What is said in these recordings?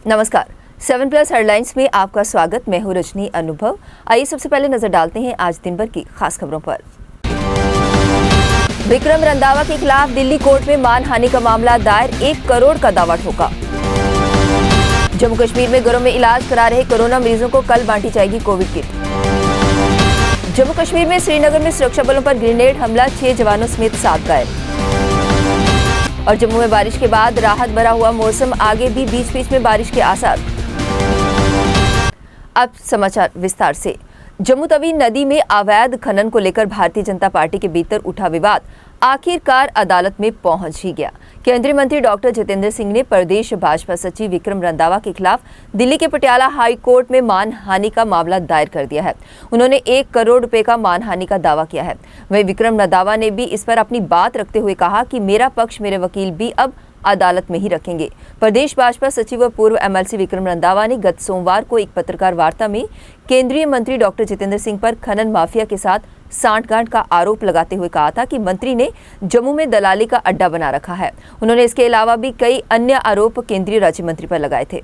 नमस्कार, 7+ हेडलाइंस में आपका स्वागत। मैं हूं रजनी अनुभव। आइए सबसे पहले नजर डालते हैं आज दिन भर की खास खबरों पर। विक्रम रंधावा के खिलाफ दिल्ली कोर्ट में मानहानि का मामला दायर, 1 करोड़ का दावा ठोका। जम्मू कश्मीर में घरों में इलाज करा रहे कोरोना मरीजों को कल बांटी जाएगी कोविड किट। जम्मू कश्मीर में श्रीनगर में सुरक्षा बलों पर ग्रेनेड हमला, 6 जवानों समेत 7 घायल। और जम्मू में बारिश के बाद राहत भरा हुआ मौसम, आगे भी बीच बीच में बारिश के आसार। अब समाचार विस्तार से। जम्मू तवी नदी में अवैध खनन को लेकर भारतीय जनता पार्टी के भीतर उठा विवाद आखिरकार अदालत में पहुंच ही गया। केंद्रीय मंत्री डॉक्टर जितेंद्र सिंह ने प्रदेश भाजपा सचिव विक्रम रंधावा के खिलाफ दिल्ली के पटियाला हाई कोर्ट में मानहानि का मामला दायर कर दिया है। उन्होंने 1 करोड़ रुपए का मानहानि का दावा किया है। वहीं विक्रम रंधावा ने भी इस पर अपनी बात रखते हुए कहा कि मेरा पक्ष मेरे वकील भी अब अदालत में ही रखेंगे। प्रदेश भाजपा सचिव व पूर्व एमएलसी विक्रम रंधावा ने गत सोमवार को एक पत्रकार वार्ता में केंद्रीय मंत्री डॉक्टर जितेंद्र सिंह पर खनन माफिया के साथ सांठगांठ का आरोप लगाते हुए कहा था कि मंत्री ने जम्मू में दलाली का अड्डा बना रखा है। उन्होंने इसके अलावा भी कई अन्य आरोप केंद्रीय राज्य मंत्री पर लगाए थे।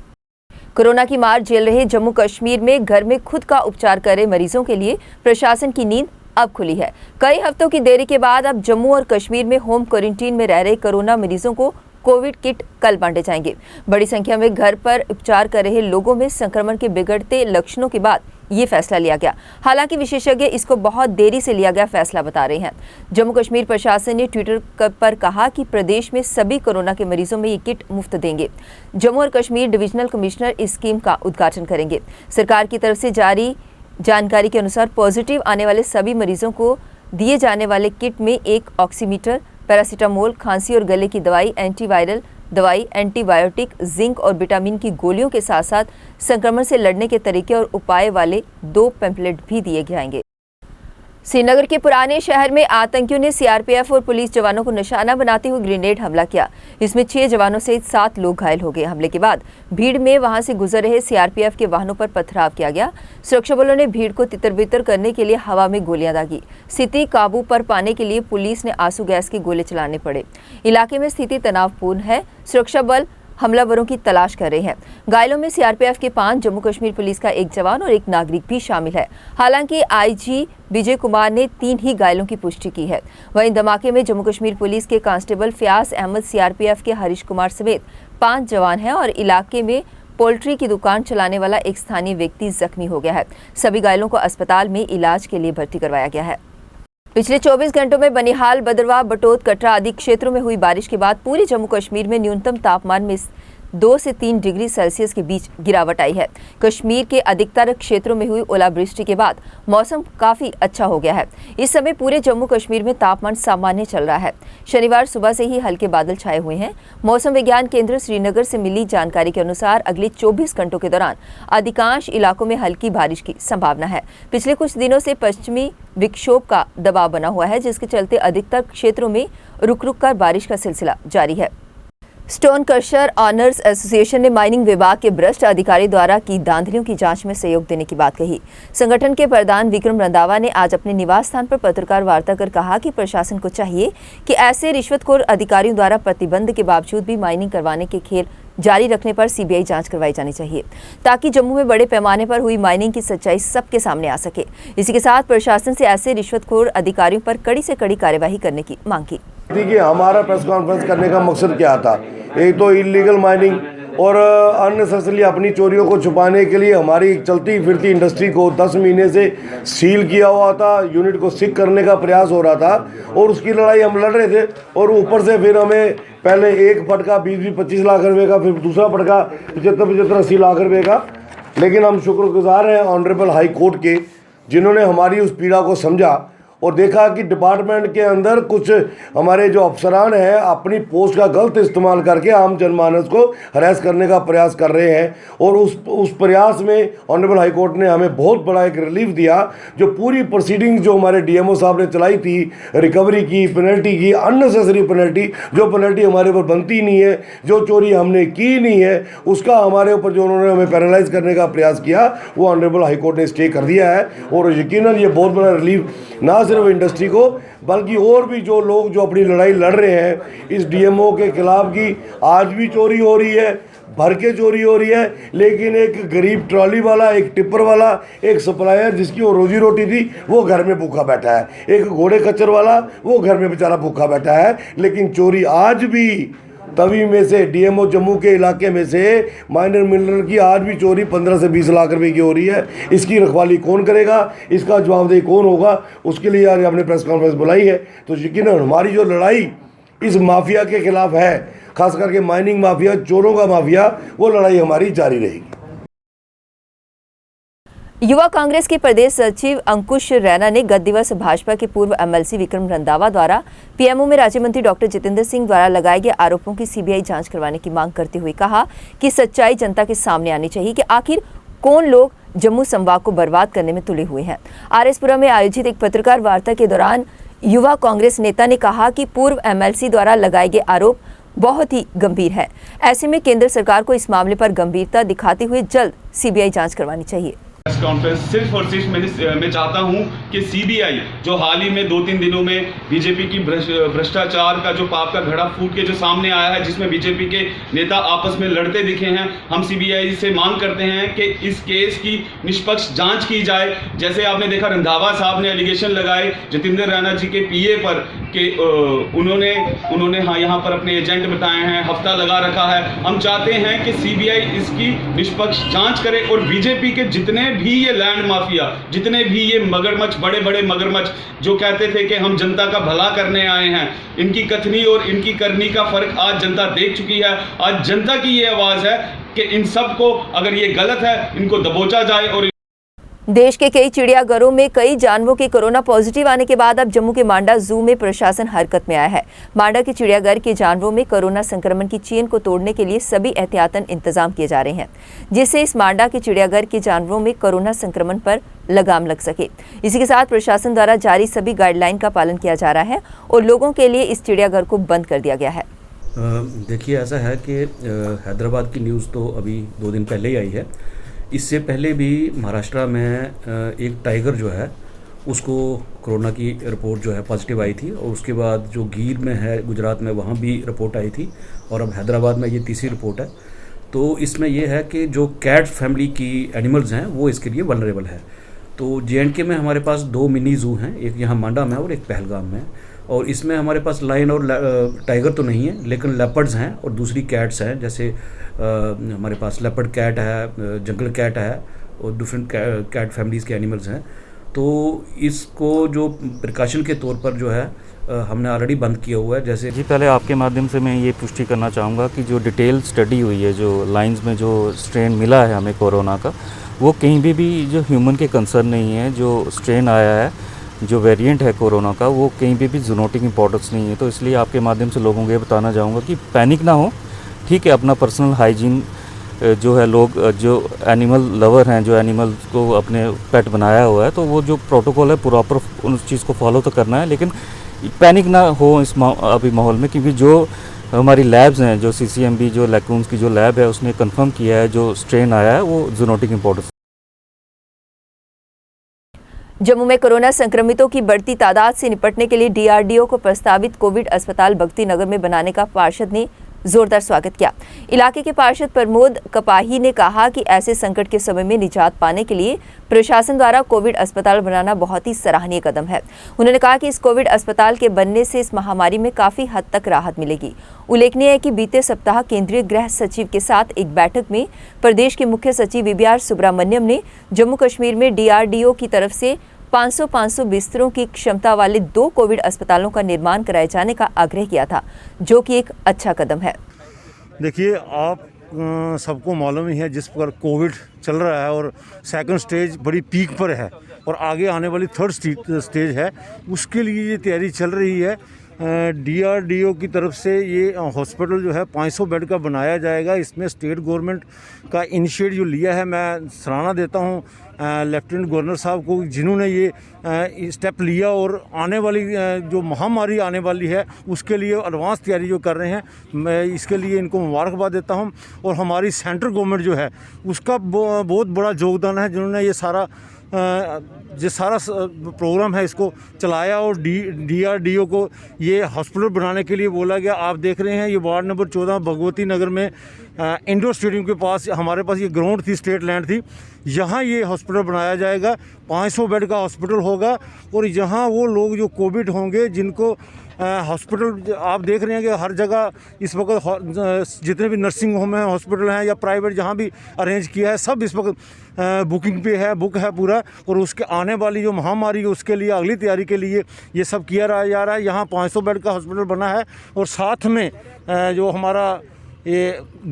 कोरोना की मार झेल रहे जम्मू कश्मीर में घर में खुद का उपचार कर रहे मरीजों के लिए प्रशासन की नींद अब खुली है। कई हफ्तों की देरी के बाद अब जम्मू और कश्मीर में होम क्वारंटीन में रह रहे कोरोना मरीजों को कोविड किट कल बांटे जाएंगे। बड़ी संख्या में घर पर उपचार कर रहे लोगों में संक्रमण के बिगड़ते लक्षणों के बाद ये फैसला लिया गया। हालांकि विशेषज्ञ इसको बहुत देरी से लिया गया फैसला बता रहे हैं। जम्मू कश्मीर प्रशासन ने ट्विटर पर कहा कि प्रदेश में सभी कोरोना के मरीजों में ये किट मुफ्त देंगे। जम्मू और कश्मीर डिविजनल कमिश्नर इस स्कीम का उद्घाटन करेंगे। सरकार की तरफ से जारी जानकारी के अनुसार पॉजिटिव आने वाले सभी मरीजों को दिए जाने वाले किट में एक ऑक्सीमीटर, पैरासीटामोल, खांसी और गले की दवाई, एंटीवायरल दवाई, एंटीबायोटिक, जिंक और विटामिन की गोलियों के साथ साथ संक्रमण से लड़ने के तरीके और उपाय वाले 2 पैम्फलेट भी दिए जाएंगे। श्रीनगर के पुराने शहर में आतंकियों ने सीआरपीएफ और पुलिस जवानों को निशाना बनाते हुए ग्रेनेड हमला किया। इसमें 6 जवानों सहित 7 लोग घायल हो गए। हमले के बाद भीड़ में वहां से गुजर रहे सीआरपीएफ के वाहनों पर पथराव किया गया। सुरक्षा बलों ने भीड़ को तितर-बितर करने के लिए हवा में गोलियां दागी। स्थिति काबू पर पाने के लिए पुलिस ने आंसू गैस के गोले चलाने पड़े। इलाके में स्थिति तनावपूर्ण है। सुरक्षा बल हमलावरों की तलाश कर रहे हैं। घायलों में सीआरपीएफ के 5, जम्मू कश्मीर पुलिस का 1 जवान और 1 नागरिक भी शामिल है। हालांकि आईजी विजय कुमार ने 3 ही घायलों की पुष्टि की है। वहीं धमाके में जम्मू कश्मीर पुलिस के कांस्टेबल फयाज अहमद, सीआरपीएफ के हरीश कुमार समेत 5 जवान हैं और इलाके में पोल्ट्री की दुकान चलाने वाला एक स्थानीय व्यक्ति जख्मी हो गया है। सभी घायलों को अस्पताल में इलाज के लिए भर्ती करवाया गया है। पिछले 24 घंटों में बनिहाल, बदरवा, बटोत, कटरा आदि क्षेत्रों में हुई बारिश के बाद पूरे जम्मू कश्मीर में न्यूनतम तापमान में 2 से 3 डिग्री सेल्सियस के बीच गिरावट आई है। कश्मीर के अधिकतर क्षेत्रों में हुई ओलावृष्टि के बाद मौसम काफी अच्छा हो गया है। इस समय पूरे जम्मू कश्मीर में तापमान सामान्य चल रहा है। शनिवार सुबह से ही हल्के बादल छाए हुए हैं। मौसम विज्ञान केंद्र श्रीनगर से मिली जानकारी के अनुसार अगले 24 घंटों के दौरान अधिकांश इलाकों में हल्की बारिश की संभावना है। पिछले कुछ दिनों से पश्चिमी विक्षोभ का दबाव बना हुआ है, जिसके चलते अधिकतर क्षेत्रों में रुक-रुक कर बारिश का सिलसिला जारी है। स्टोन क्रशर ऑनर्स एसोसिएशन ने माइनिंग विभाग के भ्रष्ट अधिकारी द्वारा की धांधलियों की जांच में सहयोग देने की बात कही। संगठन के प्रधान विक्रम रंधावा ने आज अपने निवास स्थान पर पत्रकार वार्ता कर कहा कि प्रशासन को चाहिए कि ऐसे रिश्वतखोर अधिकारियों द्वारा प्रतिबंध के बावजूद भी माइनिंग करवाने के खेल जारी रखने पर सीबीआई जांच करवाई जानी चाहिए, ताकि जम्मू में बड़े पैमाने पर हुई माइनिंग की सच्चाई सबके सामने आ सके। इसी के साथ प्रशासन से ऐसे रिश्वतखोर अधिकारियों पर कड़ी से कड़ी कार्यवाही करने की मांग की। देखिए, हमारा प्रेस कॉन्फ्रेंस करने का मकसद क्या था? एक तो इलीगल माइनिंग और अननेसेसरी अपनी चोरियों को छुपाने के लिए हमारी चलती फिरती इंडस्ट्री को 10 महीने से सील किया हुआ था। यूनिट को सिक करने का प्रयास हो रहा था और उसकी लड़ाई हम लड़ रहे थे। और ऊपर से फिर हमें पहले एक फटका 20-25 लाख रुपए का, फिर दूसरा फटका 75-80 लाख रुपए का। लेकिन हम शुक्रगुजार हैं ऑनरेबल हाई कोर्ट के, जिन्होंने हमारी उस पीड़ा को समझा और देखा कि डिपार्टमेंट के अंदर कुछ हमारे जो अफसरान हैं अपनी पोस्ट का गलत इस्तेमाल करके आम जनमानस को हरास करने का प्रयास कर रहे हैं। और उस प्रयास में ऑनरेबल हाई कोर्ट ने हमें बहुत बड़ा एक रिलीफ दिया। जो पूरी प्रोसीडिंग जो हमारे डीएमओ साहब ने चलाई थी, रिकवरी की, पेनल्टी की, अननेसेसरी पेनल्टी, जो पेनल्टी हमारे ऊपर बनती नहीं है, जो चोरी हमने की नहीं है, उसका हमारे ऊपर जो उन्होंने हमें पैनलाइज करने का प्रयास किया, वो ऑनरेबल हाई कोर्ट ने स्टे कर दिया है। और यकीनन ये बहुत बड़ा रिलीफ ना सिर्फ इंडस्ट्री को बल्कि और भी जो लोग जो अपनी लड़ाई लड़ रहे हैं इस डीएमओ के खिलाफ की, आज भी चोरी हो रही है, भर के चोरी हो रही है, लेकिन एक गरीब ट्रॉली वाला, एक टिप्पर वाला, एक सप्लायर जिसकी वो रोजी रोटी थी वो घर में भूखा बैठा है, एक घोड़े कचर वाला वो घर में बेचारा भूखा बैठा है। लेकिन चोरी आज भी तवी में से, डीएमओ जम्मू के इलाके में से माइनर मिलर की आज भी चोरी 15 से 20 लाख रुपए की हो रही है। इसकी रखवाली कौन करेगा, इसका जवाबदेही कौन होगा, उसके लिए आज हमने प्रेस कॉन्फ्रेंस बुलाई है। तो यकीनन हमारी जो लड़ाई इस माफिया के खिलाफ है, खास करके माइनिंग माफिया, चोरों का माफिया, वो लड़ाई हमारी जारी रहेगी। युवा कांग्रेस के प्रदेश सचिव अंकुश रैना ने गत दिवस भाजपा के पूर्व एमएलसी विक्रम रंधावा द्वारा पीएमओ में राज्य मंत्री डॉक्टर जितेंद्र सिंह द्वारा लगाए गए आरोपों की सीबीआई जांच करवाने की मांग करते हुए कहा कि सच्चाई जनता के सामने आनी चाहिए कि आखिर कौन लोग जम्मू संवाद को बर्बाद करने में तुले हुए हैं। आरएसपुरा में आयोजित एक पत्रकार वार्ता के दौरान युवा कांग्रेस नेता ने कहा कि पूर्व एमएलसी द्वारा लगाए गए आरोप बहुत ही गंभीर है। ऐसे में केंद्र सरकार को इस मामले पर गंभीरता दिखाते हुए जल्द सीबीआई जांच करवानी चाहिए। प्रेस कॉन्फ्रेंस सिर्फ और सिर्फ मैं चाहता हूं कि सीबीआई जो हाल ही में 2-3 दिनों में बीजेपी की भ्रष्टाचार का जो पाप का घड़ा फूट के जो सामने आया है, जिसमें बीजेपी के नेता आपस में लड़ते दिखे हैं, हम सीबीआई से मांग करते हैं कि इस केस की निष्पक्ष जांच की जाए। जैसे आपने देखा रंधावा साहब ने एलिगेशन लगाए जितेंद्र रैना जी के पीए पर कि उन्होंने हाँ यहाँ पर अपने एजेंट बताए हैं, हफ्ता लगा रखा है। हम चाहते हैं कि सीबीआई इसकी निष्पक्ष जांच करे और बीजेपी के जितने भी ये लैंड माफिया, जितने भी ये मगरमच्छ, बड़े बड़े मगरमच्छ जो कहते थे कि हम जनता का भला करने आए हैं, इनकी कथनी और इनकी करनी का फर्क आज जनता देख चुकी है। आज जनता की ये आवाज है कि इन सब को अगर ये गलत है, इनको दबोचा जाए। और देश के कई चिड़ियाघरों में कई जानवरों के कोरोना पॉजिटिव आने के बाद अब जम्मू के मांडा जू में प्रशासन हरकत में आया है। मांडा के चिड़ियाघर के जानवरों में कोरोना संक्रमण की चेन को तोड़ने के लिए सभी एहतियातन इंतजाम किए जा रहे हैं, जिससे इस मांडा के चिड़ियाघर के जानवरों में कोरोना संक्रमण पर लगाम लग सके। इसी के साथ प्रशासन द्वारा जारी सभी गाइडलाइन का पालन किया जा रहा है और लोगों के लिए इस चिड़ियाघर को बंद कर दिया गया है। देखिए, ऐसा है कि हैदराबाद की न्यूज़ तो अभी 2 दिन पहले ही आई है। इससे पहले भी महाराष्ट्र में एक टाइगर जो है उसको कोरोना की रिपोर्ट जो है पॉजिटिव आई थी, और उसके बाद जो गिर में है गुजरात में, वहाँ भी रिपोर्ट आई थी, और अब हैदराबाद में ये तीसरी रिपोर्ट है। तो इसमें यह है कि जो कैट फैमिली की एनिमल्स हैं वो इसके लिए वल्नरेबल है। तो JNK में हमारे पास 2 मिनी जू हैं, एक यहाँ मांडा में और एक पहलगाम में, और इसमें हमारे पास लायन और टाइगर तो नहीं है, लेकिन लेपर्ड्स हैं और दूसरी कैट्स हैं। जैसे हमारे पास लेपर्ड कैट है, जंगल कैट है, और डिफरेंट कैट फैमिलीज़ के एनिमल्स हैं। तो इसको जो प्रिकॉशन के तौर पर जो है हमने ऑलरेडी बंद किया हुआ है। जैसे जी, पहले आपके माध्यम से मैं ये पुष्टि करना चाहूँगा कि जो डिटेल स्टडी हुई है, जो लाइंस में जो स्ट्रेन मिला है हमें कोरोना का, वो कहीं भी जो ह्यूमन के कंसर्न नहीं है। जो स्ट्रेन आया है, जो वेरिएंट है कोरोना का, वो कहीं भी जूनोटिक इंपॉर्टेंस नहीं है। तो इसलिए आपके माध्यम से लोगों को ये बताना चाहूँगा कि पैनिक ना हो, ठीक है। अपना पर्सनल हाइजीन जो है, लोग जो एनिमल लवर हैं, जो एनिमल को अपने पेट बनाया हुआ है, तो वो जो प्रोटोकॉल है प्रॉपर उस चीज़ को फॉलो तो करना है, लेकिन पैनिक ना हो इस अभी माहौल में। क्योंकि जो हमारी लैब्स हैं, जो CCMB जो लैकून्स की जो लैब है, उसने कंफर्म किया है जो स्ट्रेन आया है वो जूनोटिक इंपॉर्टेंस। जम्मू में कोरोना संक्रमितों की बढ़ती तादाद से निपटने के लिए DRDO को प्रस्तावित कोविड अस्पताल भक्ति नगर में बनाने का पार्षद ने जोरदार स्वागत किया। इलाके के पार्षद प्रमोद कपाही ने कहा कि ऐसे संकट के समय में निजात पाने के लिए प्रशासन द्वारा कोविड अस्पताल बनाना बहुत ही सराहनीय कदम है। उन्होंने कहा कि इस कोविड अस्पताल के बनने से इस महामारी में काफी हद तक राहत मिलेगी। उल्लेखनीय है कि बीते सप्ताह केंद्रीय गृह सचिव के साथ एक बैठक में प्रदेश के मुख्य सचिव VBR सुब्रमण्यम ने जम्मू कश्मीर में DRDO की तरफ से 500 बिस्तरों की क्षमता वाले 2 कोविड अस्पतालों का निर्माण कराए जाने का आग्रह किया था, जो कि एक अच्छा कदम है। देखिए, आप सबको मालूम ही है जिस पर कोविड चल रहा है और सेकंड स्टेज बड़ी पीक पर है और आगे आने वाली थर्ड स्टेज है, उसके लिए ये तैयारी चल रही है। DRDO की तरफ से ये हॉस्पिटल जो है 500 बेड का बनाया जाएगा। इसमें स्टेट गवर्नमेंट का इनिशिएटिव जो लिया है, मैं सराहना देता हूँ लेफ्टिनेंट गवर्नर साहब को, जिन्होंने ये स्टेप लिया और आने वाली जो महामारी आने वाली है उसके लिए एडवांस तैयारी जो कर रहे हैं, मैं इसके लिए इनको मुबारकबाद देता हूं। और हमारी सेंट्रल गवर्नमेंट जो है उसका बहुत बड़ा योगदान है, जिन्होंने ये सारा प्रोग्राम है इसको चलाया और DRDO को ये हॉस्पिटल बनाने के लिए बोला गया। आप देख रहे हैं ये वार्ड नंबर 14 भगवती नगर में इंडोर स्टेडियम के पास हमारे पास ये ग्राउंड थी, स्टेट लैंड थी, यहाँ ये हॉस्पिटल बनाया जाएगा। 500 बेड का हॉस्पिटल होगा और यहाँ वो लोग जो कोविड होंगे जिनको हॉस्पिटल आप देख रहे हैं कि हर जगह इस वक्त जितने भी नर्सिंग होम हैं, हॉस्पिटल हैं या प्राइवेट जहाँ भी अरेंज किया है, सब इस वक्त बुकिंग पे है, बुक है पूरा। और उसके आने वाली जो महामारी है उसके लिए अगली तैयारी के लिए ये सब किया जा रहा है। यहाँ 500 बेड का हॉस्पिटल बना है और साथ में जो हमारा ये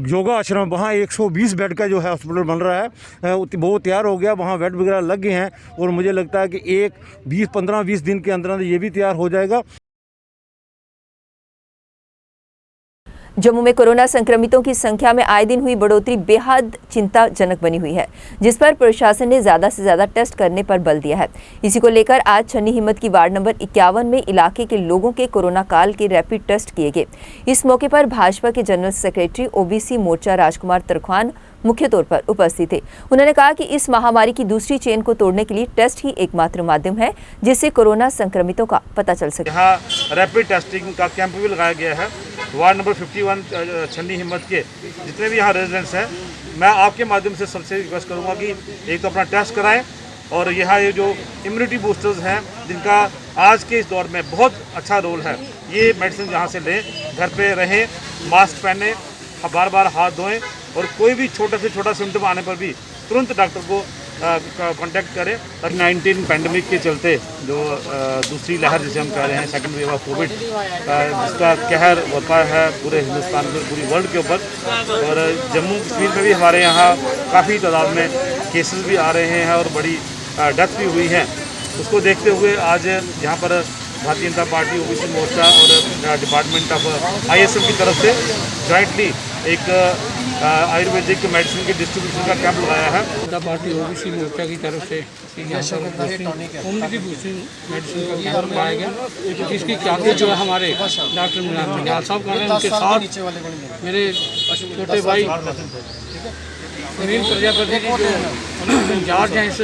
योगा आश्रम, वहाँ 120 बेड का जो है हॉस्पिटल बन रहा है, वो तैयार हो गया, वहाँ बेड वगैरह लग गए हैं और मुझे लगता है कि 15-20 दिन के अंदर ये भी तैयार हो जाएगा। जम्मू में कोरोना संक्रमितों की संख्या में आए दिन हुई बढ़ोतरी बेहद चिंताजनक बनी हुई है, जिस पर प्रशासन ने ज्यादा से ज्यादा टेस्ट करने पर बल दिया है। इसी को लेकर आज छन्नी हिम्मत की वार्ड नंबर 51 में इलाके के लोगों के कोरोना काल के रैपिड टेस्ट किए गए। इस मौके पर भाजपा के जनरल सेक्रेटरी ओबीसी मोर्चा राजकुमार तरख्वान मुख्य तौर पर उपस्थित थे। उन्होंने कहा कि इस महामारी की दूसरी चेन को तोड़ने के लिए टेस्ट ही एकमात्र माध्यम है जिससे कोरोना संक्रमितों का पता चल सके। यहाँ रैपिड टेस्टिंग का कैंप भी लगाया गया है। वार्ड नंबर 51 छन्नी हिम्मत के जितने भी यहाँ रेजिडेंट्स हैं, मैं आपके माध्यम से सबसे रिक्वेस्ट करूँगा कि एक तो अपना टेस्ट कराएं और यहाँ ये जो इम्यूनिटी बूस्टर्स हैं जिनका आज के इस दौर में बहुत अच्छा रोल है, ये मेडिसिन यहाँ से लें, घर पे रहें, मास्क पहने, बार बार हाथ धोएं और कोई भी छोटा से छोटा सिम्टम आने पर भी तुरंत डॉक्टर को कांटेक्ट करें। 19 पैंडमिक के चलते जो दूसरी लहर जिसे हम कह रहे हैं, सेकंड वेव ऑफ कोविड, जिसका कहर होता है पूरे हिंदुस्तान में, पूरी वर्ल्ड के ऊपर, और जम्मू कश्मीर में भी हमारे यहाँ काफ़ी तादाद में केसेस भी आ रहे हैं और बड़ी डेथ भी हुई है। उसको देखते हुए आज यहाँ पर भारतीय जनता पार्टी, ओबीसी मोर्चा और डिपार्टमेंट ऑफ ISM की तरफ से जॉइंटली एक आयुर्वेदिक मेडिसिन के डिस्ट्रीब्यूशन का कैंप लगाया है। जनता पार्टी ओबीसी मोर्चा की तरफ से इम्यूनिटी बूस्टिंग मेडिसिन का कैंप लगाया गया, जिसकी क्यादत जो है हमारे डॉक्टर मिनाल साहब कर रहे हैं। उनके साथ मेरे छोटे भाई नवीन प्रजापति जी जो इंचार्ज हैं इस।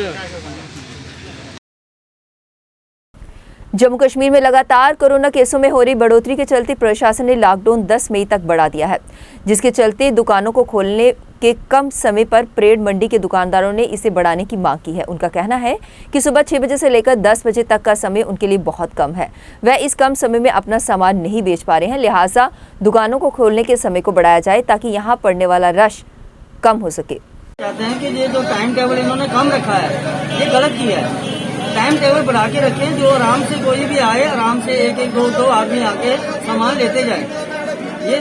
जम्मू कश्मीर में लगातार कोरोना केसों में हो रही बढ़ोतरी के चलते प्रशासन ने लॉकडाउन 10 मई तक बढ़ा दिया है, जिसके चलते दुकानों को खोलने के कम समय पर परेड मंडी के दुकानदारों ने इसे बढ़ाने की मांग की है। उनका कहना है कि सुबह 6 बजे से लेकर 10 बजे तक का समय उनके लिए बहुत कम है। वह इस कम समय में अपना सामान नहीं बेच पा रहे हैं, लिहाजा दुकानों को खोलने के समय को बढ़ाया जाए ताकि यहाँ पड़ने वाला रश कम हो सके। चाहते हैं कि ये जो टाइम टेबल इन्होंने कम रखा है, ये गलत किया है। टाइम टेबल बढ़ा के रखें, जो आराम से कोई भी आए, आराम से एक दो आदमी आके सामान लेते जाए। ये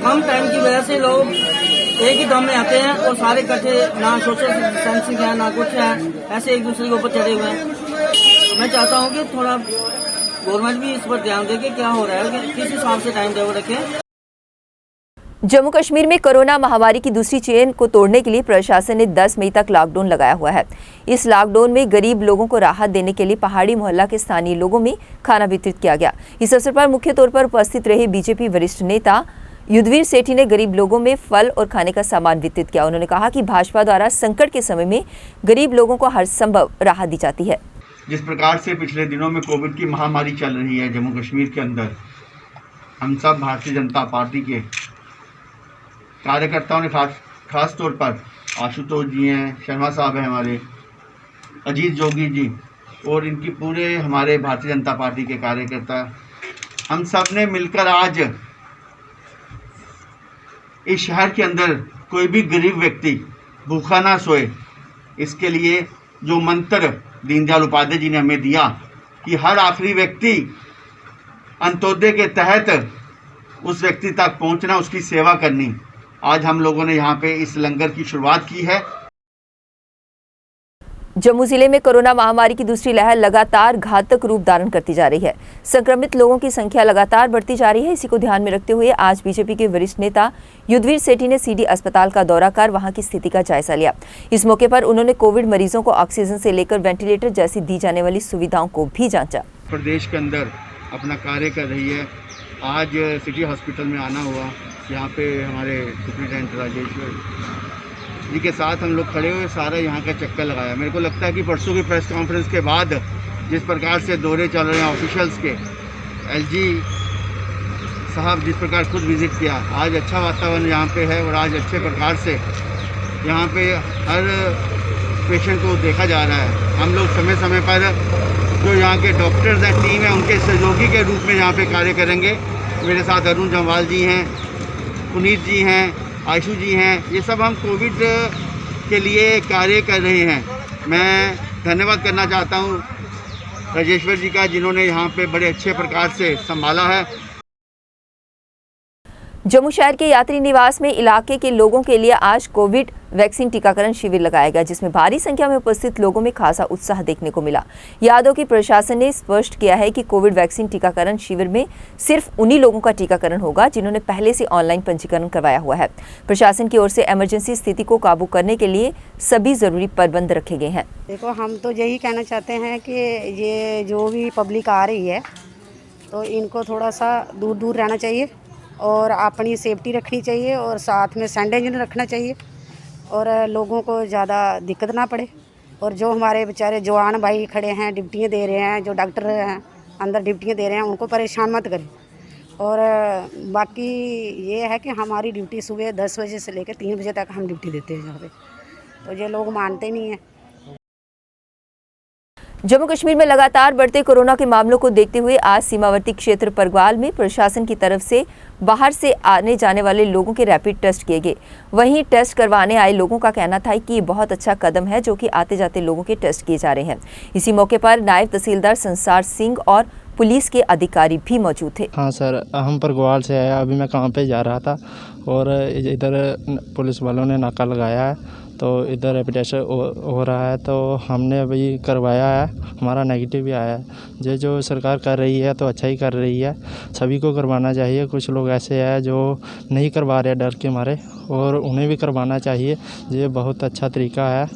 कम टाइम की वजह से लोग एक ही दम में आते हैं और सारे इकट्ठे, ना सोशल डिस्टेंसिंग है ना कुछ है, ऐसे एक दूसरे के ऊपर चढ़े हुए हैं। मैं चाहता हूँ कि थोड़ा गवर्नमेंट भी इस पर ध्यान दे कि क्या हो रहा है, कि किस हिसाब से टाइम टेबल रखें। जम्मू कश्मीर में कोरोना महामारी की दूसरी चेन को तोड़ने के लिए प्रशासन ने 10 मई तक लॉकडाउन लगाया हुआ है। इस लॉकडाउन में गरीब लोगों को राहत देने के लिए पहाड़ी मोहल्ला के स्थानीय लोगों में खाना वितरित किया गया। इस अवसर पर मुख्य तौर पर उपस्थित रहे बीजेपी वरिष्ठ नेता युद्धवीर सेठी ने गरीब लोगों में फल और खाने का सामान वितरित किया। उन्होंने कहा कि भाजपा द्वारा संकट के समय में गरीब लोगों को हर संभव राहत दी जाती है। जिस प्रकार से पिछले दिनों में कोविड की महामारी चल रही है जम्मू कश्मीर के अंदर, हम सब भारतीय जनता पार्टी के कार्यकर्ताओं ने खास तौर पर आशुतोष जी हैं, शर्मा साहब हैं, हमारे अजीत जोगी जी और इनकी पूरे हमारे भारतीय जनता पार्टी के कार्यकर्ता, हम सब ने मिलकर आज इस शहर के अंदर कोई भी गरीब व्यक्ति भूखा ना सोए, इसके लिए जो मंत्र दीनदयाल उपाध्याय जी ने हमें दिया कि हर आखिरी व्यक्ति अंत्योदय के तहत उस व्यक्ति तक पहुंचना, उसकी सेवा करनी, आज हम लोगों ने यहाँ पे इस लंगर की शुरुआत की है। जम्मू जिले में कोरोना महामारी की दूसरी लहर लगातार घातक रूप धारण करती जा रही है। संक्रमित लोगों की संख्या लगातार बढ़ती जा रही है। इसी को ध्यान में रखते हुए आज बीजेपी के वरिष्ठ नेता युद्धवीर सेठी ने सीडी अस्पताल का दौरा कर वहां की स्थिति का जायजा लिया। इस मौके पर उन्होंने कोविड मरीजों को ऑक्सीजन से लेकर वेंटिलेटर जैसी दी जाने वाली सुविधाओं को भी जांचा। प्रदेश के अंदर अपना कार्य कर रही है। आज सिटी हॉस्पिटल में आना हुआ, यहाँ पे हमारे सुप्रिटेंडेंट राजेश्वर जी के साथ हम लोग खड़े हुए सारा यहाँ का चक्कर लगाया। मेरे को लगता है कि परसों की प्रेस कॉन्फ्रेंस के बाद जिस प्रकार से दौरे चल रहे हैं ऑफिशियल्स के, LG साहब जिस प्रकार खुद विज़िट किया, आज अच्छा वातावरण यहाँ पे है और आज अच्छे प्रकार से यहाँ पे हर पेशेंट को देखा जा रहा है। हम लोग समय समय पर जो यहाँ के डॉक्टर्स हैं, टीम है, उनके सहयोगी के रूप में यहाँ पे कार्य करेंगे। मेरे साथ अरुण जम्वाल जी हैं, पुनीत जी हैं, आशु जी हैं, ये सब हम कोविड के लिए कार्य कर रहे हैं। मैं धन्यवाद करना चाहता हूँ राजेश्वर जी का, जिन्होंने यहाँ पे बड़े अच्छे प्रकार से संभाला है। जम्मू शहर के यात्री निवास में इलाके के लोगों के लिए आज कोविड वैक्सीन टीकाकरण शिविर लगाया गया, जिसमें भारी संख्या में उपस्थित लोगों में खासा उत्साह देखने को मिला। यादव की प्रशासन ने स्पष्ट किया है कि कोविड वैक्सीन टीकाकरण शिविर में सिर्फ उन्हीं लोगों का टीकाकरण होगा जिन्होंने पहले से ऑनलाइन पंजीकरण करवाया हुआ है। प्रशासन की ओर से इमरजेंसी स्थिति को काबू करने के लिए सभी जरूरी प्रबंध रखे गए हैं। देखो, हम तो यही कहना चाहते हैं कि ये जो भी पब्लिक आ रही है तो इनको थोड़ा सा दूर दूर रहना चाहिए और अपनी सेफ्टी रखनी चाहिए और साथ में सैनिटाइजर रखना चाहिए और लोगों को ज़्यादा दिक्कत ना पड़े। और जो हमारे बेचारे जवान भाई खड़े हैं, ड्यूटियाँ दे रहे हैं, जो डॉक्टर हैं अंदर ड्यूटियाँ दे रहे हैं, उनको परेशान मत करें। और बाकी ये है कि हमारी ड्यूटी सुबह 10 बजे से लेकर 3 बजे तक हम ड्यूटी देते हैं यहाँ पे, तो ये लोग मानते नहीं हैं। जम्मू कश्मीर में लगातार बढ़ते कोरोना के मामलों को देखते हुए आज सीमावर्ती क्षेत्र परगवाल में प्रशासन की तरफ से बाहर से आने जाने वाले लोगों के रैपिड टेस्ट किए गए। वहीं टेस्ट करवाने आए लोगों का कहना था कि ये बहुत अच्छा कदम है जो कि आते जाते लोगों के टेस्ट किए जा रहे हैं। इसी मौके पर नायब तहसीलदार संसार सिंह और पुलिस के अधिकारी भी मौजूद थे। हाँ सर, हम परगवाल से आया, अभी मैं काम पे जा रहा था और इधर पुलिस वालों ने नाका लगाया है तो इधर रैपिड टेस्ट हो रहा है, तो हमने अभी करवाया है, हमारा नेगेटिव भी आया है। ये जो सरकार कर रही है तो अच्छा ही कर रही है, सभी को करवाना चाहिए। कुछ लोग ऐसे हैं जो नहीं करवा रहे डर के मारे, और उन्हें भी करवाना चाहिए, ये बहुत अच्छा तरीका है।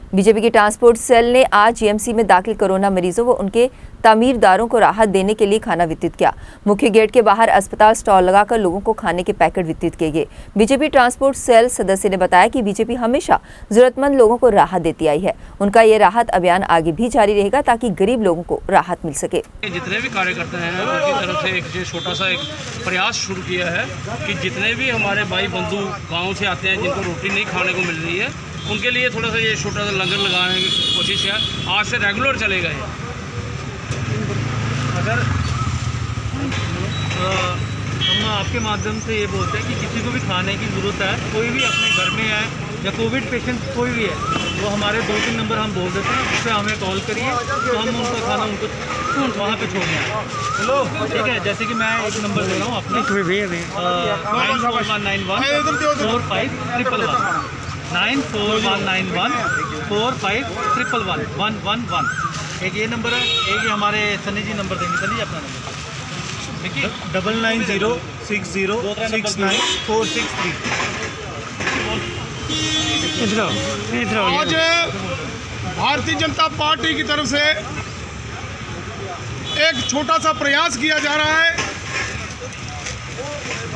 बीजेपी के ट्रांसपोर्ट सेल ने आज जीएमसी में दाखिल कोरोना मरीजों व उनके तामीरदारों को राहत देने के लिए खाना वितरित किया। मुख्य गेट के बाहर अस्पताल स्टॉल लगाकर लोगों को खाने के पैकेट वितरित किए गए। बीजेपी ट्रांसपोर्ट सेल सदस्य ने बताया कि बीजेपी हमेशा जरूरतमंद लोगों को राहत देती आई है। उनका ये राहत अभियान आगे भी जारी रहेगा ताकि गरीब लोगों को राहत मिल सके। जितने भी कार्यकर्ता हैं उनकी तरफ से एक छोटा सा एक प्रयास शुरू किया है कि जितने भी हमारे भाई बंधु गाँव से आते हैं जिनको रोटी नहीं खाने को मिल रही है, उनके लिए थोड़ा सा ये छोटा सा लंगर लगाने की कोशिश है। आज से रेगुलर चलेगा ये। अगर हम आपके माध्यम से ये बोलते हैं कि किसी को भी खाने की ज़रूरत है, कोई भी अपने घर में है या कोविड पेशेंट कोई भी है, वो हमारे 2-3 नंबर हम बोल देते हैं, उससे हमें कॉल करिए तो हम उनका खाना उनको वहाँ पे छोड़ने आए। हेलो, ठीक है। जैसे कि मैं एक नंबर दे रहा हूँ अपने 941914511 एक ये नंबर है, एक ये हमारे सनी जी नंबर देंगे। सनी जी अपना नंबर देखिए 9906069463। आज भारतीय जनता पार्टी की तरफ से एक छोटा सा प्रयास किया जा रहा है।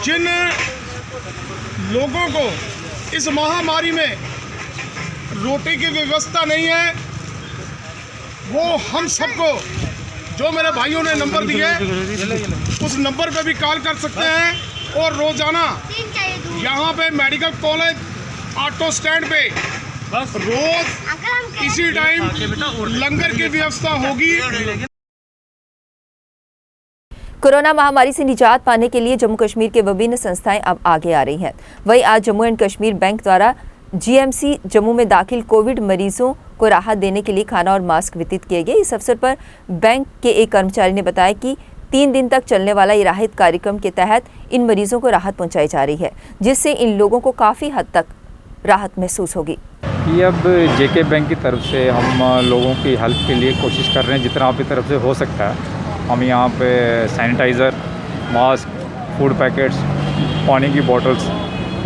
जिन लोगों को इस महामारी में रोटी की व्यवस्था नहीं है, वो हम सबको जो मेरे भाइयों ने नंबर दिए उस नंबर पे भी कॉल कर सकते हैं। और रोजाना यहाँ पे मेडिकल कॉलेज ऑटो स्टैंड पे रोज इसी टाइम लंगर की व्यवस्था होगी। कोरोना महामारी से निजात पाने के लिए जम्मू कश्मीर के विभिन्न संस्थाएं अब आगे आ रही हैं। वहीं आज जम्मू एंड कश्मीर बैंक द्वारा जीएमसी जम्मू में दाखिल कोविड मरीजों को राहत देने के लिए खाना और मास्क वितरित किए गए। इस अवसर पर बैंक के एक कर्मचारी ने बताया कि 3 दिन तक चलने वाला ये राहत कार्यक्रम के तहत इन मरीजों को राहत पहुंचाई जा रही है, जिससे इन लोगों को काफ़ी हद तक राहत महसूस होगी। ये अब जेके बैंक की तरफ से हम लोगों की हेल्प के लिए कोशिश कर रहे हैं जितना आपकी तरफ से हो सकता है। हम यहाँ पे सैनिटाइज़र, मास्क, फूड पैकेट्स, पानी की बॉटल्स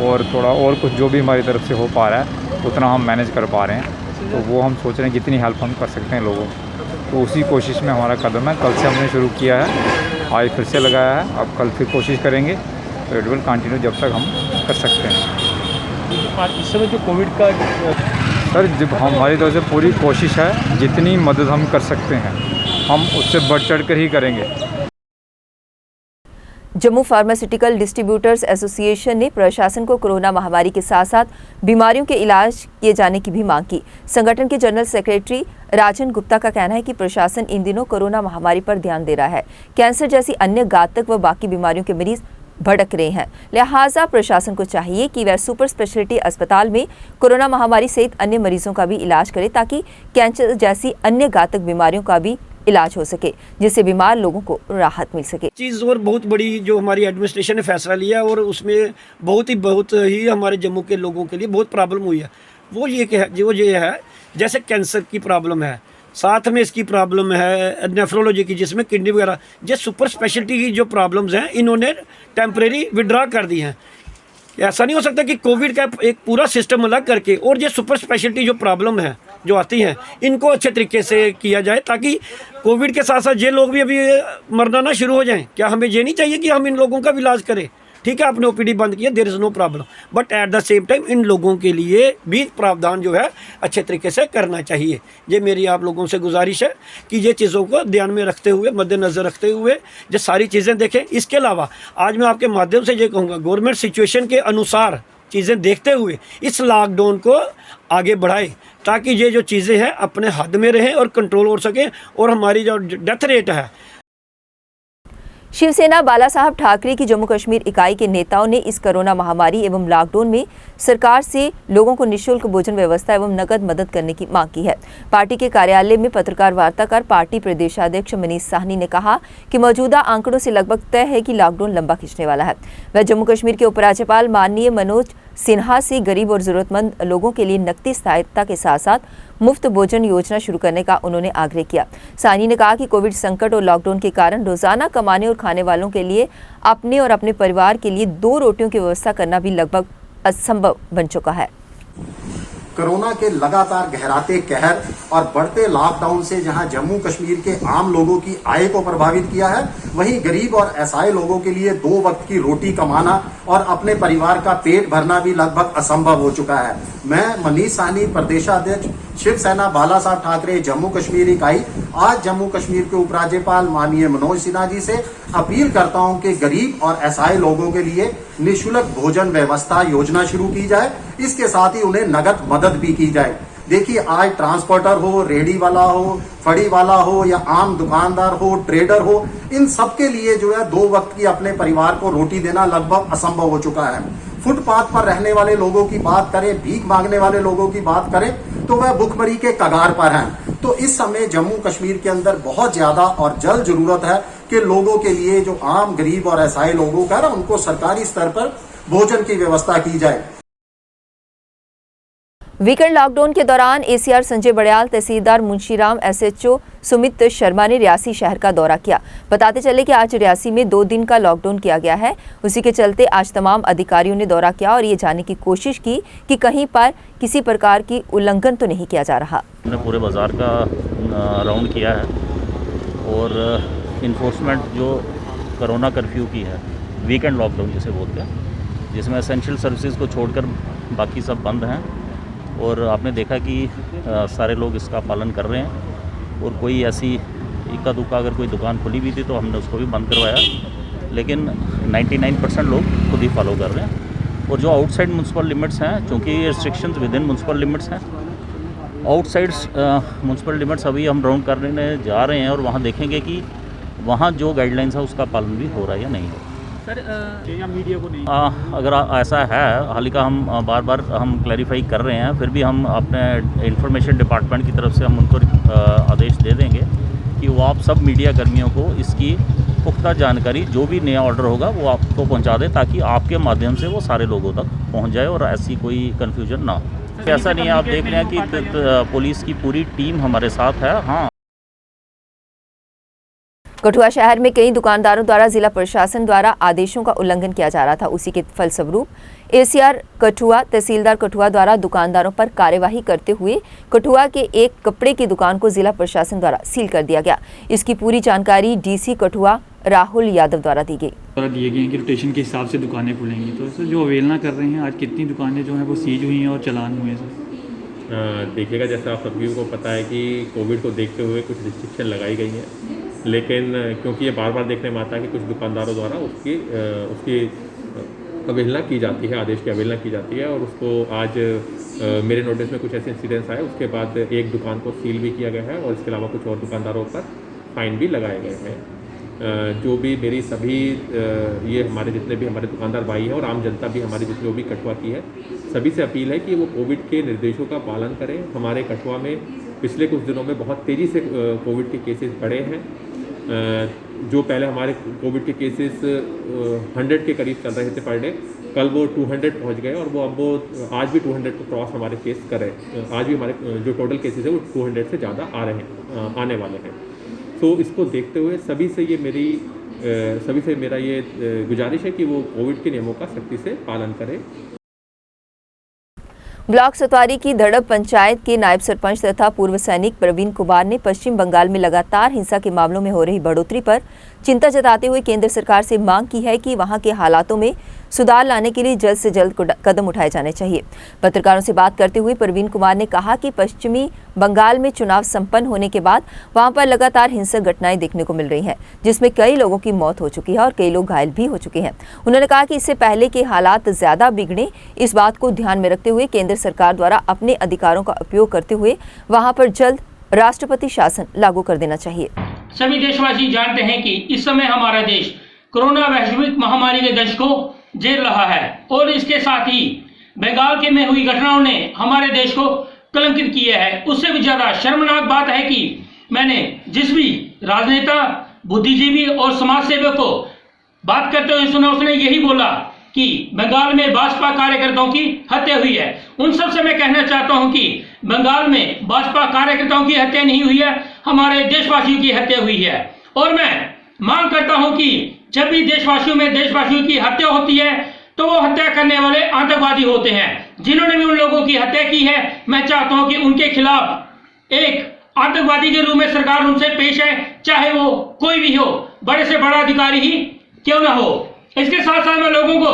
और थोड़ा और कुछ जो भी हमारी तरफ से हो पा रहा है उतना हम मैनेज कर पा रहे हैं। तो वो हम सोच रहे हैं जितनी हेल्प हम कर सकते हैं लोगों को, तो उसी कोशिश में हमारा कदम है। कल से हमने शुरू किया है, आज फिर से लगाया है, अब कल फिर कोशिश करेंगे, तो इट विल कंटिन्यू जब तक हम कर सकते हैं। इस समय जो कोविड का सर, जब हमारी तरफ से पूरी कोशिश है, जितनी मदद हम कर सकते हैं हम उससे बढ़ चढ़ कर ही करेंगे। जम्मू फार्मास्यूटिकल डिस्ट्रीब्यूटर्स एसोसिएशन ने प्रशासन को कोरोना महामारी के साथ साथ बीमारियों के इलाज किए जाने की भी मांग की। संगठन के जनरल सेक्रेटरी राजन गुप्ता का कहना है कि प्रशासन इन दिनों कोरोना महामारी पर ध्यान दे रहा है। कैंसर जैसी अन्य घातक व बाकी बीमारियों के मरीज भड़क रहे हैं, लिहाजा प्रशासन को चाहिए कि वह सुपर स्पेशलिटी अस्पताल में कोरोना महामारी सहित अन्य मरीजों का भी इलाज करे ताकि कैंसर जैसी अन्य घातक बीमारियों का भी इलाज हो सके, जिससे बीमार लोगों को राहत मिल सके। चीज़ और बहुत बड़ी जो हमारी एडमिनिस्ट्रेशन ने फैसला लिया और उसमें बहुत ही हमारे जम्मू के लोगों के लिए बहुत प्रॉब्लम हुई है। वो ये है जैसे कैंसर की प्रॉब्लम है, साथ में इसकी प्रॉब्लम है नेफ्रोलॉजी की जिसमें किडनी वगैरह, जो सुपर स्पेशलिटी की जो प्रॉब्लम्स हैं इन्होंने टेम्परेरी विड्रॉ कर दी हैं। ऐसा नहीं हो सकता कि कोविड का एक पूरा सिस्टम अलग करके और ये सुपर स्पेशलिटी जो प्रॉब्लम है जो आती हैं इनको अच्छे तरीके से किया जाए ताकि कोविड के साथ साथ ये लोग भी अभी मरना ना शुरू हो जाएं। क्या हमें ये नहीं चाहिए कि हम इन लोगों का भी इलाज करें? ठीक है, आपने ओपीडी बंद किया, there is no problem, but at the same time इन लोगों के लिए भी प्रावधान जो है अच्छे तरीके से करना चाहिए। ये मेरी आप लोगों से गुजारिश है कि ये चीज़ों को ध्यान में रखते हुए, मद्देनज़र रखते हुए ये सारी चीज़ें देखें। इसके अलावा आज मैं आपके माध्यम से ये कहूँगा, गवर्नमेंट सिचुएशन के अनुसार चीज़ें देखते हुए इस लॉकडाउन को आगे बढ़ाए ताकि ये जो चीज़ें हैं अपने हद में रहें और कंट्रोल हो सकें और हमारी जो डेथ रेट है। शिवसेना बाला साहब ठाकरे की जम्मू कश्मीर इकाई के नेताओं ने इस कोरोना महामारी एवं लॉकडाउन में सरकार से लोगों को निःशुल्क भोजन व्यवस्था एवं नकद मदद करने की मांग की है। पार्टी के कार्यालय में पत्रकार वार्ता कर पार्टी प्रदेशाध्यक्ष मनीष साहनी ने कहा कि मौजूदा आंकड़ों से लगभग तय है कि लॉकडाउन लंबा खिंचने वाला है। वह जम्मू कश्मीर के उपराज्यपाल माननीय मनोज सिन्हा से गरीब और जरूरतमंद लोगों के लिए नकदी सहायता के साथ साथ मुफ्त भोजन योजना शुरू करने का उन्होंने आग्रह किया। सानी ने कहा कि कोविड संकट और लॉकडाउन के कारण रोजाना कमाने और खाने वालों के लिए अपने और अपने परिवार के लिए 2 रोटियों की व्यवस्था करना भी लगभग असंभव बन चुका है। कोरोना के लगातार गहराते कहर और बढ़ते लॉकडाउन से जहां जम्मू कश्मीर के आम लोगों की आय को प्रभावित किया है, वहीं गरीब और असहाय लोगों के लिए 2 वक्त की रोटी कमाना और अपने परिवार का पेट भरना भी लगभग असंभव हो चुका है। मैं मनीष साहनी, प्रदेशाध्यक्ष शिवसेना बाला साहब ठाकरे जम्मू कश्मीर इकाई, आज जम्मू कश्मीर के उपराज्यपाल माननीय मनोज सिन्हा जी से अपील करता हूं कि गरीब और असहाय लोगों के लिए निःशुल्क भोजन व्यवस्था योजना शुरू की जाए, इसके साथ ही उन्हें नगद मदद भी की जाए। देखिए, आज ट्रांसपोर्टर हो, रेडी वाला हो, फड़ी वाला हो या आम दुकानदार हो, ट्रेडर हो, इन सबके लिए जो है 2 वक्त की अपने परिवार को रोटी देना लगभग असंभव हो चुका है। फुटपाथ पर रहने वाले लोगों की बात करें, भीख मांगने वाले लोगों की बात करें तो वह भुखमरी के कगार पर हैं। तो इस समय जम्मू कश्मीर के अंदर बहुत ज्यादा और जल्द जरूरत है कि लोगों के लिए जो आम गरीब और असहाय लोगों का उनको सरकारी स्तर पर भोजन की व्यवस्था की जाए। वीकेंड लॉकडाउन के दौरान एसीआर संजय बड़याल, तहसीलदार मुंशीराम, एसएचओ सुमित शर्मा ने रियासी शहर का दौरा किया। बताते चले कि आज रियासी में 2 दिन का लॉकडाउन किया गया है। उसी के चलते आज तमाम अधिकारियों ने दौरा किया और ये जानने की कोशिश की कि कहीं पर किसी प्रकार की उल्लंघन तो नहीं किया जा रहा। हमने पूरे बाजार का राउंड किया है और इन्फोर्समेंट जो कोरोना कर्फ्यू की है, वीकेंड लॉकडाउन जिसे बोलते हैं, जिसमें एसेंशियल सर्विसेज को छोड़कर बाकी सब बंद हैं और आपने देखा कि सारे लोग इसका पालन कर रहे हैं और कोई ऐसी इक्का दुक्का अगर कोई दुकान खुली भी थी तो हमने उसको भी बंद करवाया, लेकिन 99% लोग खुद ही फॉलो कर रहे हैं। और जो आउटसाइड म्यूनसिपल लिमिट्स हैं, चूँकि ये restrictions with in municipal limits हैं, आउटसाइड्स म्यूनसिपल लिमिट्स अभी हम राउंड करने जा रहे हैं और वहाँ देखेंगे कि वहाँ जो गाइडलाइंस है उसका पालन भी हो रहा है या नहीं है। सर या मीडिया को नहीं अगर ऐसा है, हाल का हम बार बार हम क्लैरिफाई कर रहे हैं, फिर भी हम अपने इंफॉर्मेशन डिपार्टमेंट की तरफ से हम उनको आदेश दे देंगे कि वो आप सब मीडिया कर्मियों को इसकी पुख्ता जानकारी जो भी नया ऑर्डर होगा वो आपको पहुंचा दे ताकि आपके माध्यम से वो सारे लोगों तक पहुंच जाए और ऐसी कोई कन्फ्यूजन ना हो। ऐसा नहीं है, आप देख रहे हैं कि पुलिस की पूरी टीम हमारे साथ है। हाँ, कठुआ शहर में कई दुकानदारों द्वारा जिला प्रशासन द्वारा आदेशों का उल्लंघन किया जा रहा था। उसी के फलस्वरूप एसीआर कठुआ, तहसीलदार कठुआ द्वारा दुकानदारों पर कार्यवाही करते हुए कठुआ के एक कपड़े की दुकान को जिला प्रशासन द्वारा सील कर दिया गया। इसकी पूरी जानकारी डीसी कठुआ राहुल यादव द्वारा दी गई। दिए गए हैं कि रोटेशन के हिसाब से दुकानें खुलेंगी, तो सर जो अवेलना कर रहे हैं, आज कितनी दुकानें जो हैं वो सीज हुई हैं और चलान हुए हैं सर? देखिएगा, जैसा आप सभी को पता है कि कोविड को देखते हुए कुछ रिस्ट्रिक्शन लगाई गई है लेकिन क्योंकि ये बार बार देखने में आता है कि कुछ दुकानदारों द्वारा उसकी अवहेलना की जाती है, आदेश की अवहेलना की जाती है, और उसको आज मेरे नोटिस में कुछ ऐसे इंसिडेंट्स आए। उसके बाद एक दुकान को सील भी किया गया है और इसके अलावा कुछ और दुकानदारों पर फाइन भी लगाए गए हैं। जो भी मेरी सभी ये हमारे जितने भी हमारे दुकानदार भाई हैं और आम जनता भी हमारी जितने भी कठुआ की है, सभी से अपील है कि वो कोविड के निर्देशों का पालन करें। हमारे कठुआ में पिछले कुछ दिनों में बहुत तेज़ी से कोविड के केसेस बढ़े हैं। जो पहले हमारे कोविड के केसेस 100 के करीब चल रहे थे पर डे, कल वो 200 पहुंच गए और वो आज भी 200 को क्रॉस हमारे केस कर रहे हैं। आज भी हमारे जो टोटल केसेस है वो 200 से ज़्यादा आने वाले हैं। तो इसको देखते हुए सभी से मेरा ये गुजारिश है कि वो कोविड के नियमों का सख्ती से पालन करें। ब्लॉक सतवारी की धड़प पंचायत के नायब सरपंच तथा पूर्व सैनिक प्रवीण कुमार ने पश्चिम बंगाल में लगातार हिंसा के मामलों में हो रही बढ़ोतरी पर चिंता जताते हुए केंद्र सरकार से मांग की है कि वहां के हालातों में सुधार लाने के लिए जल्द से जल्द कदम उठाए जाने चाहिए। पत्रकारों से बात करते हुए प्रवीण कुमार ने कहा कि पश्चिमी बंगाल में चुनाव संपन्न होने के बाद वहां पर लगातार हिंसक घटनाएं देखने को मिल रही हैं, जिसमें कई लोगों की मौत हो चुकी है और कई लोग घायल भी हो चुके हैं। उन्होंने कहा कि इससे पहले के हालात ज्यादा बिगड़े, इस बात को ध्यान में रखते हुए केंद्र सरकार द्वारा अपने अधिकारों का उपयोग करते हुए वहां पर जल्द राष्ट्रपति शासन लागू कर देना चाहिए। सभी देशवासी जानते हैं कि इस समय हमारा देश कोरोना वैश्विक महामारी के दंश को झेल रहा है और इसके साथ ही बंगाल के में हुई घटनाओं ने हमारे देश को कलंकित किया है। उससे भी ज्यादा शर्मनाक बात है कि मैंने जिस भी राजनेता, बुद्धिजीवी और समाज सेवक को बात करते हुए सुना, उसने यही बोला कि बंगाल में भाजपा कार्यकर्ताओं की हत्या हुई है। उन सब से मैं कहना चाहता हूं कि बंगाल में भाजपा कार्यकर्ताओं की हत्या नहीं हुई है, हमारे देशवासियों की हत्या हुई है। और मैं मांग करता हूं कि जब भी देशवासियों की हत्या होती है तो वो हत्या करने वाले आतंकवादी होते हैं। जिन्होंने भी उन लोगों की हत्या की है, मैं चाहता हूं कि उनके खिलाफ एक आतंकवादी के रूप में सरकार उनसे पेश है, चाहे वो कोई भी हो, बड़े से बड़ा अधिकारी ही क्यों ना हो। इसके साथ साथ मैं लोगों को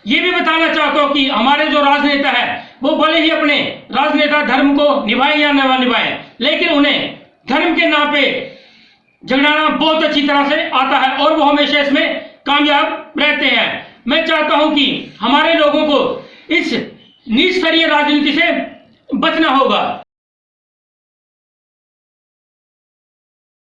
ये भी बताना चाहता हूं कि हमारे जो राजनेता है वो भले ही अपने राजनेता धर्म को निभाए या न निभाए, लेकिन उन्हें धर्म के नाम पे झगड़ाना बहुत अच्छी तरह से आता है और वो हमेशा इसमें कामयाब रहते हैं। मैं चाहता हूं कि हमारे लोगों को इस नीच स्तरीय राजनीति से बचना होगा।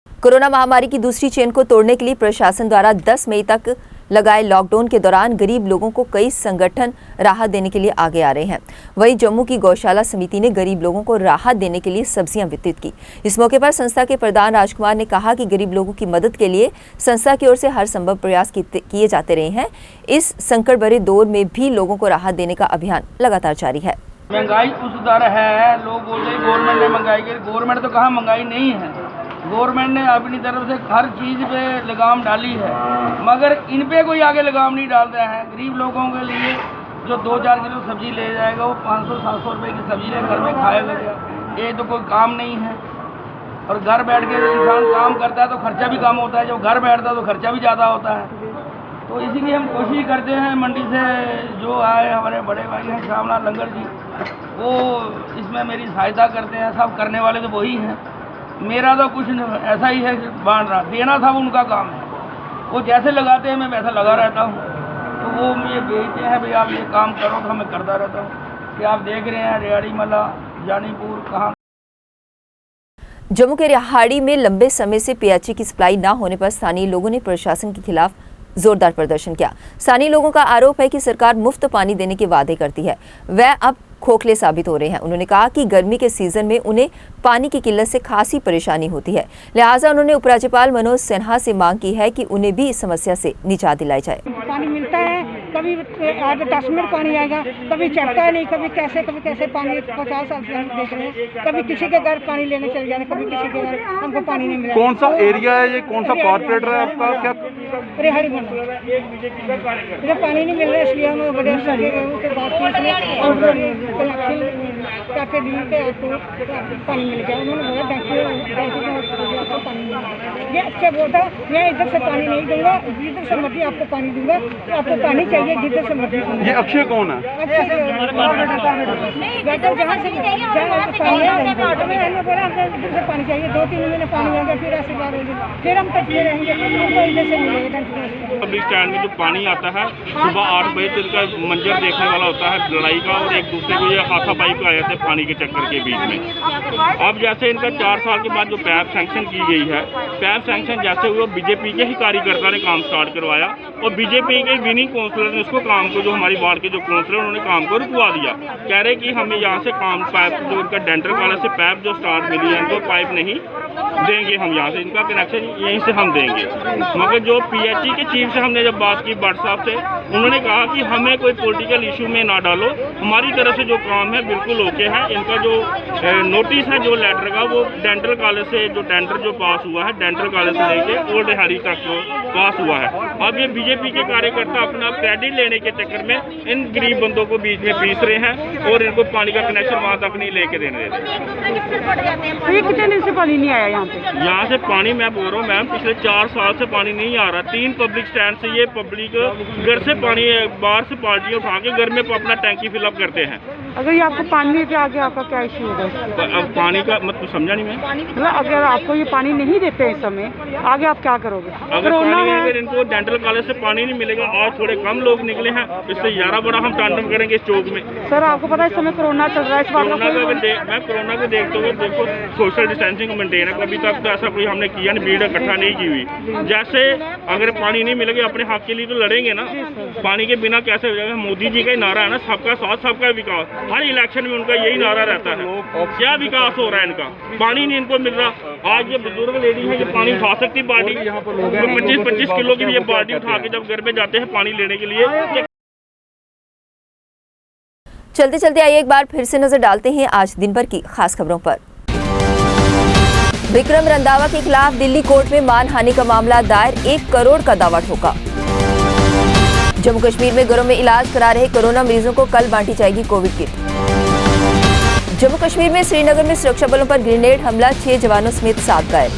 कोरोना महामारी की दूसरी चेन को तोड़ने के लिए प्रशासन द्वारा 10 मई तक लगाए लॉकडाउन के दौरान गरीब लोगों को कई संगठन राहत देने के लिए आगे आ रहे हैं। वहीं जम्मू की गौशाला समिति ने गरीब लोगों को राहत देने के लिए सब्जियां वितरित की। इस मौके पर संस्था के प्रधान राजकुमार ने कहा कि गरीब लोगों की मदद के लिए संस्था की ओर से हर संभव प्रयास किए जाते रहे हैं। इस संकट भरे दौर में भी लोगों को राहत देने का अभियान लगातार जारी है। महंगाई उस दर है, लोग बोलते हैं गवर्नमेंट ने महंगाई की, गवर्नमेंट तो कहाँ महंगाई नहीं है। गवर्नमेंट ने अपनी तरफ से हर चीज़ पे लगाम डाली है, मगर इन पे कोई आगे लगाम नहीं डाल रहे हैं। गरीब लोगों के लिए जो 2-4 किलो सब्जी ले जाएगा वो 500-700 रुपये की सब्जी ले घर में खाएगा, ये तो कोई काम नहीं है। और घर बैठ के इंसान काम करता है तो खर्चा भी कम होता है, जब घर बैठता है तो खर्चा भी ज़्यादा होता है। तो इसीलिए हम कोशिश करते हैं, मंडी से जो आए हमारे बड़े भाई हैं श्यामलाल लंगर जी, वो इसमें मेरी सहायता करते हैं। सब करने वाले तो वही हैं, मेरा तो कुछ ऐसा ही है, बांट रहा देना था वो उनका काम है। वो जैसे लगाते हैं मैं वैसा लगा रहता हूँ, तो वो मुझे भेजते हैं भाई आप ये काम करो, तो मैं करता रहता हूँ। कि आप देख रहे हैं रेवाड़ी मला, जानीपुर कहाँ। जम्मू के रिहाड़ी में लंबे समय से पेयजल की सप्लाई न होने पर स्थानीय लोगों ने प्रशासन के खिलाफ जोरदार प्रदर्शन किया। स्थानीय लोगों का आरोप है कि सरकार मुफ्त पानी देने के वादे करती है, वह अब खोखले साबित हो रहे हैं। उन्होंने कहा कि गर्मी के सीजन में उन्हें पानी की किल्लत से खासी परेशानी होती है, लिहाजा उन्होंने उपराज्यपाल मनोज सिन्हा से मांग की है कि उन्हें भी इस समस्या से निजात दिलाई जाए। पानी मिलता है, कभी 10 मिनट पानी आएगा, कभी चढ़ता नहीं, कभी कैसे पानी 50 साल से हम देख रहे हैं। कभी किसी के घर पानी लेने चले जाने, कभी किसी के घर हमको पानी नहीं मिला। कौन सा एरिया है ये, कौन सा कॉर्पोरेटर है आपका? क्या रेहाड़ी बन पानी नहीं मिल रहा है, इसलिए हम बड़े के बात ताकि दिन के आपको पानी मिल जाए। उन्होंने बोला आपको पानी मिल जाए। ये अच्छा बोलता मैं इधर से पानी नहीं दूंगा, जिधर से मर्जी आपको पानी दूंगा, तो आपको पानी चाहिए जिधर से मर्जी। ये अक्षय कौन है? बेटा जहाँ से बोला हमको इधर से पानी चाहिए, 2-3 महीने पानी होंगे, फिर ऐसे बार होगी, फिर हम तक रहेंगे, हमको इधर से मिलेगा। पब्लिक स्टैंड में जो पानी आता है सुबह 8 बजे तक का मंजर देखने वाला होता है लड़ाई का, और एक दूसरे को ये हाथापाई पे आए थे पानी के चक्कर के बीच में। अब जैसे इनका 4 साल के बाद जो पैप सैंक्शन की गई है, पैप सैंक्शन जैसे हुआ बीजेपी के ही कार्यकर्ता ने काम स्टार्ट करवाया, और बीजेपी के विनिंग काउंसलर ने उसको काम को, जो हमारी वार्ड के जो काउंसलर उन्होंने काम को रुकवा दिया। कह रहे कि हमें यहाँ से काम पाइप जो इनका डेंटल कॉलेज से पैप जो स्टार्ट मिली है इनको पाइप नहीं देंगे हम यहाँ से, इनका कनेक्शन यहीं से हम देंगे। मगर जो पीएचई के चीफ से हमने जब बात की भट्ट साहब से, उन्होंने कहा कि हमें कोई पॉलिटिकल इशू में ना डालो, हमारी तरफ से जो काम है बिल्कुल ओके है। इनका जो नोटिस है जो लेटर का वो डेंटल कॉलेज से जो टेंडर जो पास हुआ है डेंटल कॉलेज से लेके ओल्ड हरी तक पास हुआ है। अब ये बीजेपी के कार्यकर्ता अपना क्रेडिट लेने के चक्कर में इन गरीब बंदों को बीच में पीस रहे हैं और इनको पानी का कनेक्शन वहाँ तक नहीं लेके देने देते। ये कितने दिन से पानी नहीं आया यहाँ से पानी मैं बोल रहा हूँ मैम, पिछले 4 साल से पानी नहीं आ रहा। 3 पब्लिक स्टैंड से ये पब्लिक घर से पानी बाहर से पार्टी उठा के घर में अपना टैंकी फिलअप करते हैं। अगर ये आपको पानी के आगे आपका क्या इशू होगा? अब पानी का मतलब समझा नहीं मैं। मतलब अगर आपको ये पानी नहीं देते इस समय, आगे आप क्या करोगे? अगर पानी अगर इनको डेंटल कॉलेज से पानी नहीं मिलेगा, आज थोड़े कम लोग निकले हैं, इससे 11 बड़ा हम तांडव करेंगे इस चौक में। सर आपको पता है इस समय कोरोना चल रहा है, इस बात मैं कोरोना को देखते हुए देखो सोशल डिस्टेंसिंग मेंटेन है, कभी तक तो ऐसा कोई हमने किया नहीं, भीड़ इकट्ठा नहीं की हुई। जैसे अगर पानी नहीं मिलेगा अपने हक के लिए तो लड़ेंगे ना, पानी के बिना कैसे हो जाएगा। मोदी जी का ही नारा है ना, सबका साथ सबका विकास, हर इलेक्शन में उनका यही नारा रहता है। क्या विकास हो रहा है इनका? पानी नहीं इनको मिल रहा। आज ये बुजुर्ग लेडी है, ये पानी उठा सकती बाल्टी, 25-25 किलो की ये बाल्टी उठा के जब घर में जाते हैं पानी लेने के लिए। चलते चलते आइए एक बार फिर से नजर डालते हैं आज दिन भर की खास खबरों पर। विक्रम रंधावा के खिलाफ दिल्ली कोर्ट में मानहानि का मामला दायर, 1 करोड़ का दावा ठोका। जम्मू कश्मीर में घरों में इलाज करा रहे कोरोना मरीजों को कल बांटी जाएगी कोविड किट। जम्मू कश्मीर में श्रीनगर में सुरक्षा बलों पर ग्रेनेड हमला, 6 जवानों समेत 7 घायल।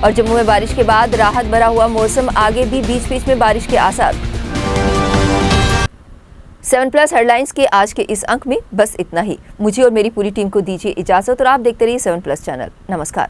और जम्मू में बारिश के बाद राहत भरा हुआ मौसम, आगे भी बीच बीच में बारिश के आसार। 7+ हेडलाइंस के आज के इस अंक में बस इतना ही। मुझे और मेरी पूरी टीम को दीजिए इजाजत और आप देखते रहिए 7+ चैनल। नमस्कार।